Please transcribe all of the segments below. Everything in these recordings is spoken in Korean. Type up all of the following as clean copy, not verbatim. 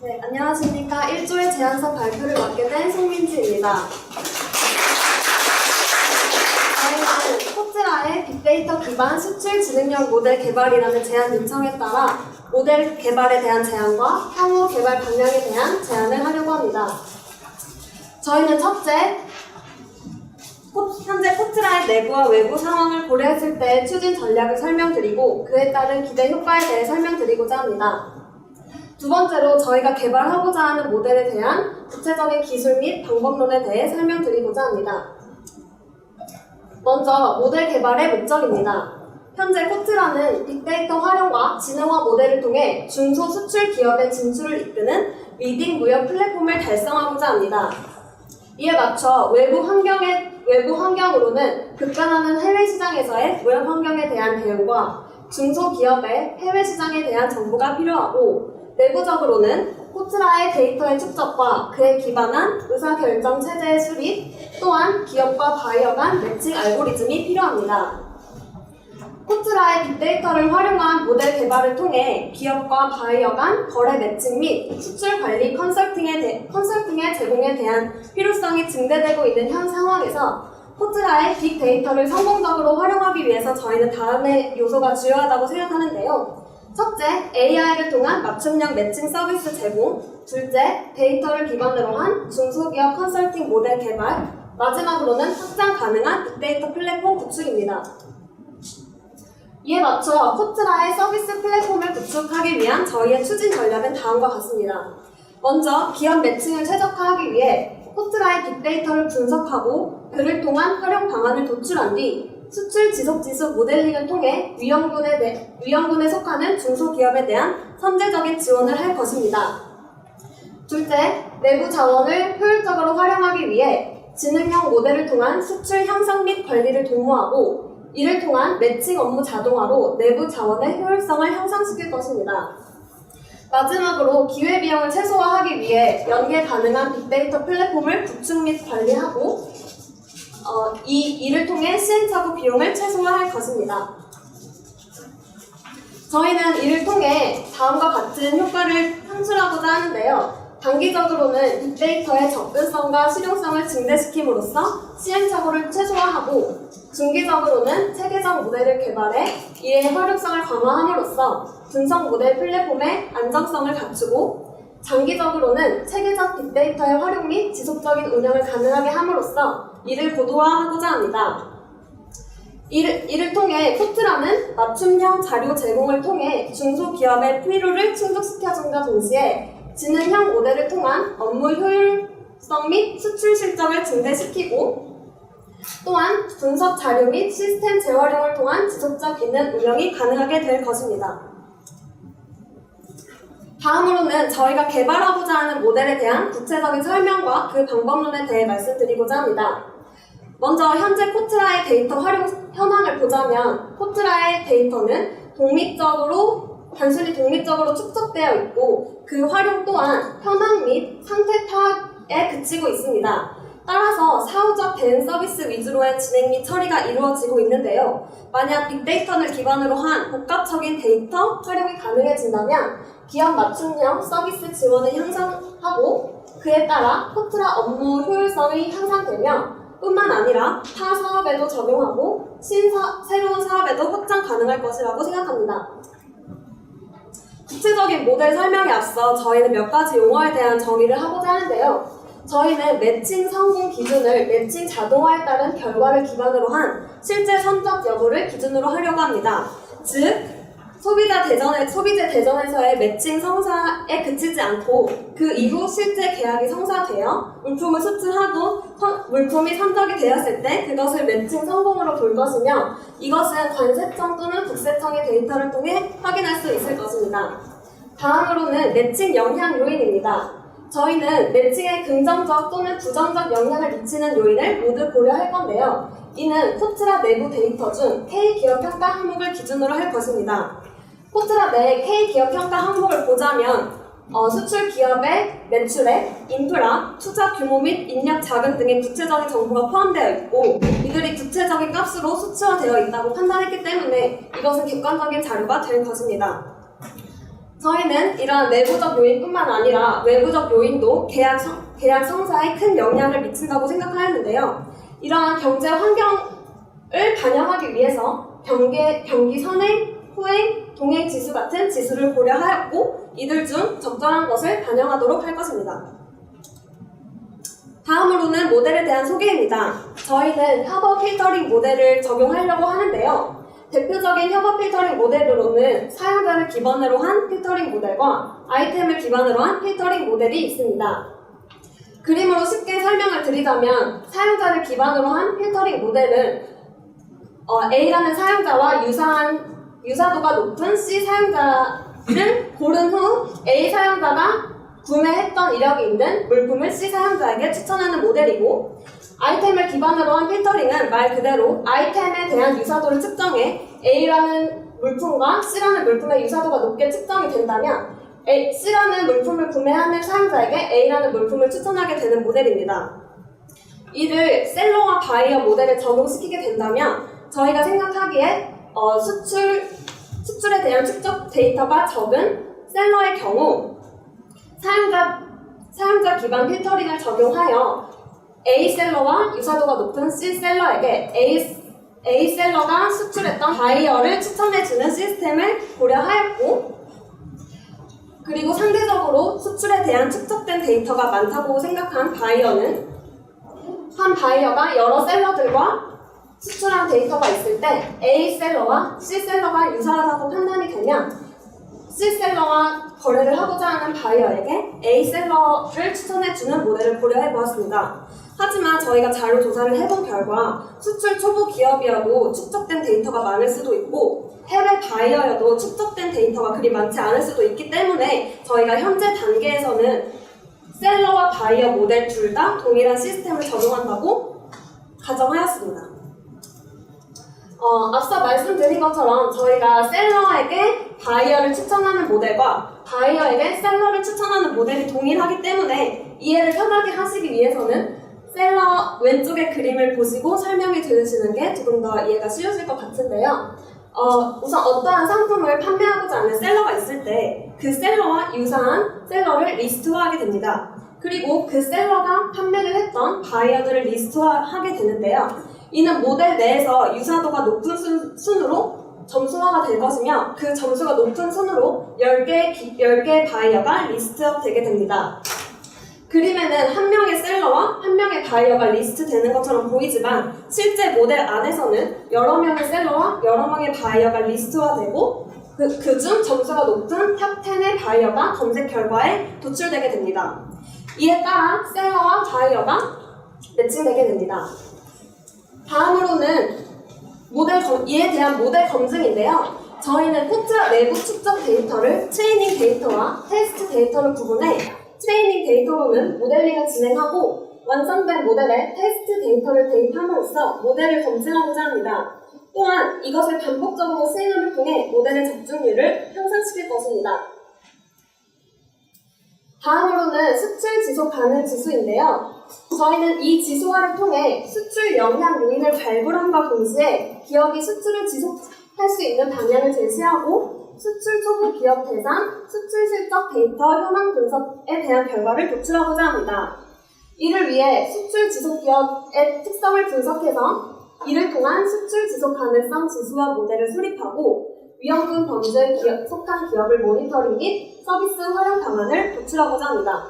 네, 안녕하십니까. 1조의 제안서 발표를 맡게 된 송민지입니다. 저희는 코트라의 빅데이터 기반 수출 지능형 모델 개발이라는 제안 요청에 따라 모델 개발에 대한 제안과 향후 개발 방향에 대한 제안을 하려고 합니다. 저희는 첫째, 현재 코트라의 내부와 외부 상황을 고려했을 때 추진 전략을 설명드리고 그에 따른 기대 효과에 대해 설명드리고자 합니다. 두 번째로 저희가 개발하고자 하는 모델에 대한 구체적인 기술 및 방법론에 대해 설명드리고자 합니다. 먼저 모델 개발의 목적입니다. 현재 코트라는 빅데이터 활용과 지능화 모델을 통해 중소수출 기업의 진출을 이끄는 리딩 무역 플랫폼을 달성하고자 합니다. 이에 맞춰 외부 환경으로는 급변하는 해외 시장에서의 무역 환경에 대한 대응과 중소기업의 해외 시장에 대한 정보가 필요하고 내부적으로는 코트라의 데이터의 축적과 그에 기반한 의사결정 체제의 수립, 또한 기업과 바이어 간 매칭 알고리즘이 필요합니다. 코트라의 빅데이터를 활용한 모델 개발을 통해 기업과 바이어 간 거래 매칭 및 수출 관리 컨설팅의 제공에 대한 필요성이 증대되고 있는 현 상황에서 코트라의 빅데이터를 성공적으로 활용하기 위해서 저희는 다음의 요소가 주요하다고 생각하는데요. 첫째, AI를 통한 맞춤형 매칭 서비스 제공. 둘째, 데이터를 기반으로 한 중소기업 컨설팅 모델 개발. 마지막으로는 확장 가능한 빅데이터 플랫폼 구축입니다. 이에 맞춰 코트라의 서비스 플랫폼을 구축하기 위한 저희의 추진 전략은 다음과 같습니다. 먼저, 기업 매칭을 최적화하기 위해 코트라의 빅데이터를 분석하고 그를 통한 활용 방안을 도출한 뒤 수출 지속지수 모델링을 통해 위험군에 속하는 중소기업에 대한 선제적인 지원을 할 것입니다. 둘째, 내부 자원을 효율적으로 활용하기 위해 지능형 모델을 통한 수출 향상 및 관리를 도모하고 이를 통한 매칭 업무 자동화로 내부 자원의 효율성을 향상시킬 것입니다. 마지막으로 기회비용을 최소화하기 위해 연계 가능한 빅데이터 플랫폼을 구축 및 관리하고 이를 통해 시행착오 비용을 최소화할 것입니다. 저희는 이를 통해 다음과 같은 효과를 창출하고자 하는데요. 단기적으로는 빅데이터의 접근성과 실용성을 증대시킴으로써 시행착오를 최소화하고 중기적으로는 체계적 모델을 개발해 이의 활용성을 강화함으로써 분석 모델 플랫폼의 안정성을 갖추고 장기적으로는 체계적 빅데이터의 활용 및 지속적인 운영을 가능하게 함으로써 이를 고도화하고자 합니다. 이를 통해 코트라는 맞춤형 자료 제공을 통해 중소기업의 필요를 충족시켜준과 동시에 지능형 모델을 통한 업무 효율성 및 수출 실적을 증대시키고 또한 분석 자료 및 시스템 재활용을 통한 지속적 있는 운영이 가능하게 될 것입니다. 다음으로는 저희가 개발하고자 하는 모델에 대한 구체적인 설명과 그 방법론에 대해 말씀드리고자 합니다. 먼저 현재 코트라의 데이터 활용 현황을 보자면 코트라의 데이터는 단순히 독립적으로 축적되어 있고 그 활용 또한 현황 및 상태 파악에 그치고 있습니다. 따라서 사후적 대응 서비스 위주로의 진행 및 처리가 이루어지고 있는데요. 만약 빅데이터를 기반으로 한 복합적인 데이터 활용이 가능해진다면 기업 맞춤형 서비스 지원을 향상하고 그에 따라 코트라 업무 효율성이 향상되며 뿐만 아니라 타 사업에도 적용하고 새로운 사업에도 확장 가능할 것이라고 생각합니다. 구체적인 모델 설명에 앞서 저희는 몇 가지 용어에 대한 정의를 하고자 하는데요. 저희는 매칭 성공 기준을 매칭 자동화에 따른 결과를 기반으로 한 실제 선적 여부를 기준으로 하려고 합니다. 즉, 소비재 대전에서의 매칭 성사에 그치지 않고 그 이후 실제 계약이 성사되어 물품을 수출하고 물품이 선적이 되었을 때 그것을 매칭 성공으로 볼 것이며 이것은 관세청 또는 국세청의 데이터를 통해 확인할 수 있을 것입니다. 다음으로는 매칭 영향 요인입니다. 저희는 매칭에 긍정적 또는 부정적 영향을 미치는 요인을 모두 고려할 건데요. 이는 코트라 내부 데이터 중 K기업 평가 항목을 기준으로 할 것입니다. 코트라 내 K기업 평가 항목을 보자면 수출 기업의 매출액, 인프라, 투자 규모 및 인력 자금 등의 구체적인 정보가 포함되어 있고 이들이 구체적인 값으로 수치화되어 있다고 판단했기 때문에 이것은 객관적인 자료가 될 것입니다. 저희는 이러한 내부적 요인뿐만 아니라 외부적 요인도 계약 성사에 큰 영향을 미친다고 생각하였는데요. 이러한 경제 환경을 반영하기 위해서 경기 선행, 후행, 동행 지수 같은 지수를 고려하였고 이들 중 적절한 것을 반영하도록 할 것입니다. 다음으로는 모델에 대한 소개입니다. 저희는 협업 필터링 모델을 적용하려고 하는데요. 대표적인 협업 필터링 모델으로는 사용자를 기반으로 한 필터링 모델과 아이템을 기반으로 한 필터링 모델이 있습니다. 그림으로 쉽게 설명을 드리자면 사용자를 기반으로 한 필터링 모델은 A라는 사용자와 유사도가 높은 C 사용자를 고른 후 A 사용자가 구매했던 이력이 있는 물품을 C 사용자에게 추천하는 모델이고, 아이템을 기반으로 한 필터링은 말 그대로 아이템에 대한 유사도를 측정해 A라는 물품과 C라는 물품의 유사도가 높게 측정이 된다면 C라는 물품을 구매하는 사용자에게 A라는 물품을 추천하게 되는 모델입니다. 이를 셀러와 바이어 모델에 적용시키게 된다면 저희가 생각하기에 수출에 대한 축적 데이터가 적은 셀러의 경우 사용자 기반 필터링을 적용하여 A 셀러와 유사도가 높은 C 셀러에게 A 셀러가 수출했던 바이어를 추천해주는 시스템을 고려하였고, 그리고 상대적으로 수출에 대한 축적된 데이터가 많다고 생각한 바이어는 한 바이어가 여러 셀러들과 수출한 데이터가 있을 때 A 셀러와 C 셀러가 유사하다고 판단이 되면 C 셀러와 거래를 하고자 하는 바이어에게 A 셀러를 추천해주는 모델을 고려해 보았습니다. 하지만 저희가 자료 조사를 해본 결과 수출 초보 기업이어도 축적된 데이터가 많을 수도 있고 해외 바이어여도 축적된 데이터가 그리 많지 않을 수도 있기 때문에 저희가 현재 단계에서는 셀러와 바이어 모델 둘 다 동일한 시스템을 적용한다고 가정하였습니다. 앞서 말씀드린 것처럼 저희가 셀러에게 바이어를 추천하는 모델과 바이어에게 셀러를 추천하는 모델이 동일하기 때문에 이해를 편하게 하시기 위해서는 셀러 왼쪽의 그림을 보시고 설명을 들으시는 게 조금 더 이해가 쉬우실 것 같은데요. 우선 어떠한 상품을 판매하고자 하는 셀러가 있을 때 그 셀러와 유사한 셀러를 리스트화하게 됩니다. 그리고 그 셀러가 판매를 했던 바이어들을 리스트화하게 되는데요. 이는 모델 내에서 유사도가 높은 순으로 점수화가 될 것이며 그 점수가 높은 순으로 10개의 바이어가 리스트업 되게 됩니다. 그림에는 한 명의 셀러와 한 명의 바이어가 리스트되는 것처럼 보이지만 실제 모델 안에서는 여러 명의 셀러와 여러 명의 바이어가 리스트화되고 그중 점수가 높은 탑 10의 바이어가 검색 결과에 도출되게 됩니다. 이에 따라 셀러와 바이어가 매칭되게 됩니다. 다음으로는 이에 대한 모델 검증인데요. 저희는 코트라 내부 축적 데이터를 트레이닝 데이터와 테스트 데이터를 구분해 트레이닝 데이터로는 모델링을 진행하고 완성된 모델에 테스트 데이터를 대입함으로써 모델을 검증하고자 합니다. 또한 이것을 반복적으로 수행함을 통해 모델의 적중률을 향상시킬 것입니다. 다음으로는 수출 지속 가능 지수인데요. 저희는 이 지수화를 통해 수출 영향 요인을 발굴함과 동시에 기업이 수출을 지속할 수 있는 방향을 제시하고 수출 초보 기업 대상 수출 실적 데이터 현황 분석에 대한 결과를 도출하고자 합니다. 이를 위해 수출 지속 기업의 특성을 분석해서 이를 통한 수출 지속 가능성 지수화 모델을 수립하고 위험군 범죄에 속한 기업을 모니터링 및 서비스 활용 방안을 도출하고자 합니다.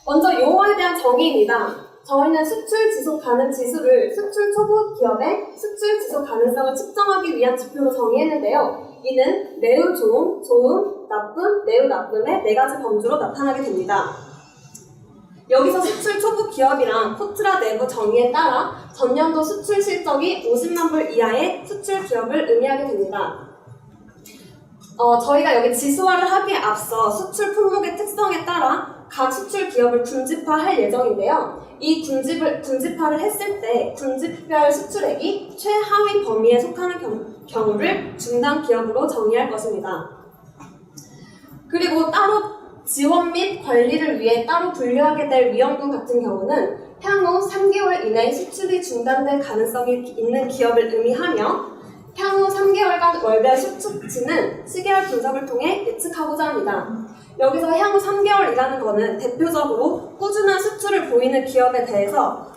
먼저 용어에 대한 정의입니다. 저희는 수출 지속 가능 지수를 수출 초보 기업의 수출 지속 가능성을 측정하기 위한 지표로 정의했는데요. 이는 매우 좋음, 나쁨, 매우 나쁨의 4가지 범주로 나타나게 됩니다. 여기서 수출 초보 기업이랑 코트라 내부 정의에 따라 전년도 수출 실적이 50만 불 이하의 수출 기업을 의미하게 됩니다. 저희가 여기 지수화를 하기에 앞서 수출 품목의 특성에 따라 각 수출 기업을 군집화할 예정인데요. 이 군집화를 했을 때 군집별 수출액이 최하위 범위에 속하는 경우를 중단 기업으로 정의할 것입니다. 그리고 따로 지원 및 관리를 위해 따로 분류하게 될 위험군 같은 경우는 향후 3개월 이내에 수출이 중단될 가능성이 있는 기업을 의미하며 향후 3개월간 월별 수축치는 시계열 분석을 통해 예측하고자 합니다. 여기서 향후 3개월이라는 것은 대표적으로 꾸준한 수출을 보이는 기업에 대해서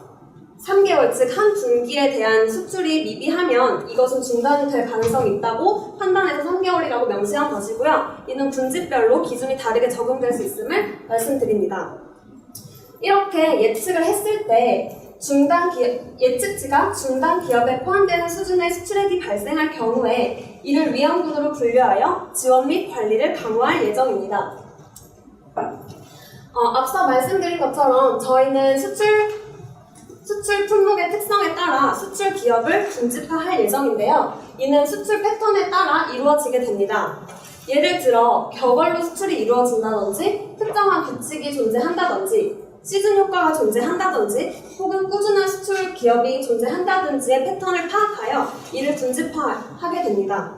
3개월, 즉 한 분기에 대한 수출이 미비하면 이것은 중단이 될 가능성이 있다고 판단해서 3개월이라고 명시한 것이고요. 이는 분지별로 기준이 다르게 적용될 수 있음을 말씀드립니다. 이렇게 예측을 했을 때 예측치가 중단 기업에 포함되는 수준의 수출액이 발생할 경우에 이를 위험군으로 분류하여 지원 및 관리를 강화할 예정입니다. 앞서 말씀드린 것처럼 저희는 수출 품목의 특성에 따라 수출 기업을 분집화할 예정인데요. 이는 수출 패턴에 따라 이루어지게 됩니다. 예를 들어 격월로 수출이 이루어진다든지 특정한 규칙이 존재한다든지 시즌 효과가 존재한다든지 혹은 꾸준한 수출 기업이 존재한다든지의 패턴을 파악하여 이를 분집화하게 됩니다.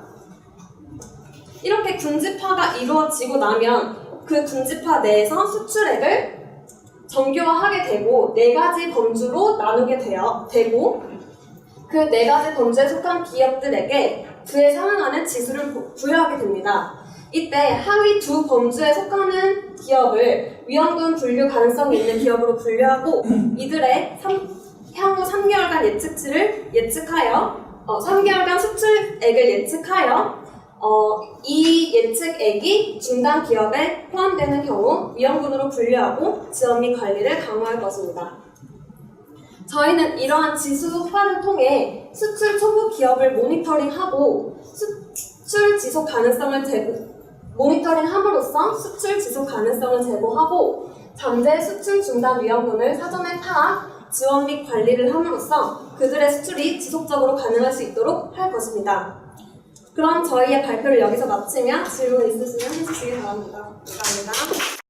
이렇게 분집화가 이루어지고 나면 그 분집화 내에서 수출액을 정교화하게 되고 4가지 범주로 나누게 되고 그 4가지 범주에 속한 기업들에게 그에 상응하는 지수를 부여하게 됩니다. 이때 하위 2 범주에 속하는 기업을 위험군 분류 가능성이 있는 기업으로 분류하고 이들의 향후 3개월간 예측치를 예측하여 3개월간 수출액을 예측하여 이 예측액이 중단 기업에 포함되는 경우 위험군으로 분류하고 지원 및 관리를 강화할 것입니다. 저희는 이러한 지수화를 통해 수출 초보 기업을 모니터링하고 수출 지속 가능성을 모니터링함으로써 수출 지속 가능성을 제고하고 잠재 수출 중단 위험군을 사전에 파악, 지원 및 관리를 함으로써 그들의 수출이 지속적으로 가능할 수 있도록 할 것입니다. 그럼 저희의 발표를 여기서 마치며 질문 있으시면 해주시기 바랍니다. 감사합니다.